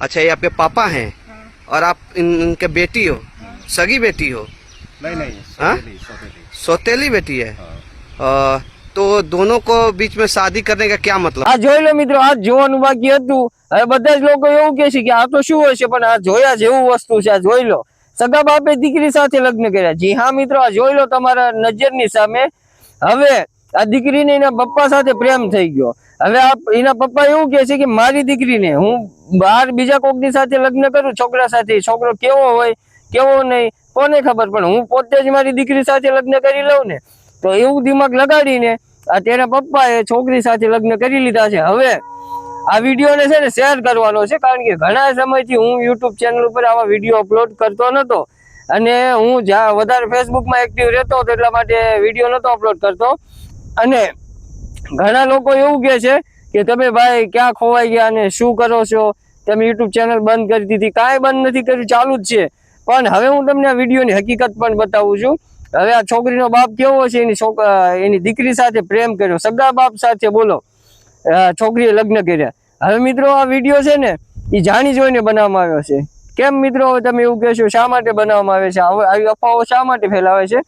अच्छा, ये आपके पापा हैं? हाँ। और आप इनके बेटी हो? सगी बेटी हो? नहीं हाँ? सौतेली बेटी है। तो दोनों को बीच में शादी करने का क्या मतलब? આ જોઈ લો મિત્રો, આ જોવાનું બાકી હતું. હવે બધા જ લોકો એવું કહે છે કે આ તો શું હોય છે, પણ આ જોયા જેવું વસ્તુ છે. આ જોઈ લો, સગા બાપે દીકરી સાથે લગ્ન કર્યા. જી હા મિત્રો, આ જોઈ લો તમારા નજરની સામે. હવે આ દીકરીને એના પપ્પા સાથે પ્રેમ થઈ ગયો. હવે એના પપ્પા એવું કહે છે કે મારી દીકરીને હું બહાર બીજા કોકની સાથે લગ્ન કરું, છોકરા સાથે, છોકરો કેવો હોય કેવો નહીં કોને ખબર, પણ હું પોતે જ મારી દીકરી સાથે લગ્ન કરી લઉં ને. તો એવું દિમાગ લગાડીને આ તેના પપ્પાએ છોકરી સાથે લગ્ન કરી લીધા છે. હવે આ વિડીયોને છે ને શેર કરવાનો છે, કારણ કે ઘણા સમયથી હું યુટ્યુબ ચેનલ ઉપર આવા વિડીયો અપલોડ કરતો નહોતો, અને હું જ્યાં વધારે ફેસબુકમાં એક્ટિવ રહેતો હતો એટલા માટે વિડીયો નહોતો અપલોડ કરતો. અને ઘણા લોકો એવું કહે છે કે તમે ભાઈ ક્યાં ખોવાઈ ગયા અને શું કરો છો, તમે યુટ્યુબ ચેનલ બંધ કરી દીધી. કાંઈ બંધ નથી કર્યું, ચાલુ જ છે. પણ હવે હું તમને આ વિડીયોની હકીકત પણ બતાવું છું. હવે આ છોકરીનો બાપ કેવો છે, એની દીકરી સાથે પ્રેમ કર્યો, સગા બાપ સાથે બોલો છોકરીએ લગ્ન કર્યા. હવે મિત્રો આ વિડીયો છે ને એ જાણી જોઈને બનાવવામાં આવ્યો છે. કેમ મિત્રો, હવે તમે એવું કહેશો શા માટે બનાવવામાં આવે છે, આવી અફવાઓ શા માટે ફેલાવે છે?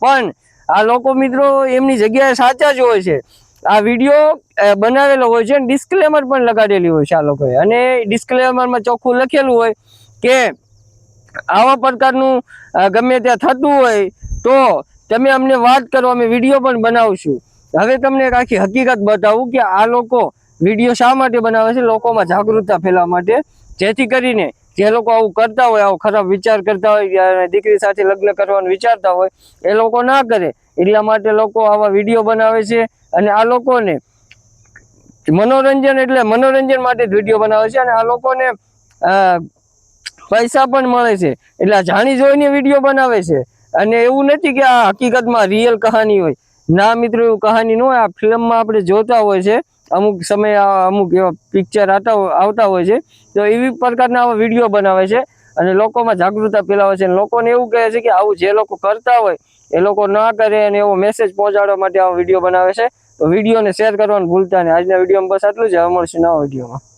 પણ આ લોકો મિત્રો એમની જગ્યાએ સાચા જ હોય છે. આ વિડીયો બનાવેલો હોય છે, ડિસ્ક્લેમર પણ લગાડેલી હોય છે આ લોકોએ, અને ડિસ્ક્લેમરમાં ચોખ્ખું લખેલું હોય કે આવા પ્રકારનું ગમે ત્યાં થતું હોય તો તમે અમને વાત કરો, અમે વિડીયો પણ બનાવશું. હવે તમને એક આખી હકીકત બતાવું કે આ લોકો વિડીયો શા માટે બનાવે છે, લોકોમાં જાગૃતતા ફેલાવવા માટે, જેથી કરીને જે લોકો આવું કરતા હોય, આવો ખરાબ વિચાર કરતા હોય, દીકરી સાથે લગ્ન કરવાનું વિચારતા હોય, એ લોકો ના કરે. એટલા માટે લોકો આવા વિડીયો બનાવે છે, અને આ લોકોને મનોરંજન એટલે મનોરંજન માટે જ વિડીયો બનાવે છે, અને આ લોકોને પૈસા પણ મળે છે. એટલે આ જાણી જોઈને વિડીયો બનાવે છે, અને એવું નથી કે આ હકીકતમાં રિયલ કહાની હોય. ના મિત્રો, એવું કહાની ન હોય. આ ફિલ્મમાં આપણે જોતા હોય છે, અમુક સમય અમુક એવા પિક્ચર આવતા હોય છે, તો એવી પ્રકારના આવા વિડીયો બનાવે છે અને લોકોમાં જાગૃતતા ફેલાવે છે. લોકોને એવું કહે છે કે આવું જે લોકો કરતા હોય એ લોકો ના કરે, અને એવો મેસેજ પહોંચાડવા માટે આવો વિડીયો બનાવે છે. તો વિડીયોને શેર કરવાનું ભૂલતા નહીં. આજના વિડીયોમાં બસ આટલું જ. હવે મળશું નવા વિડીયોમાં.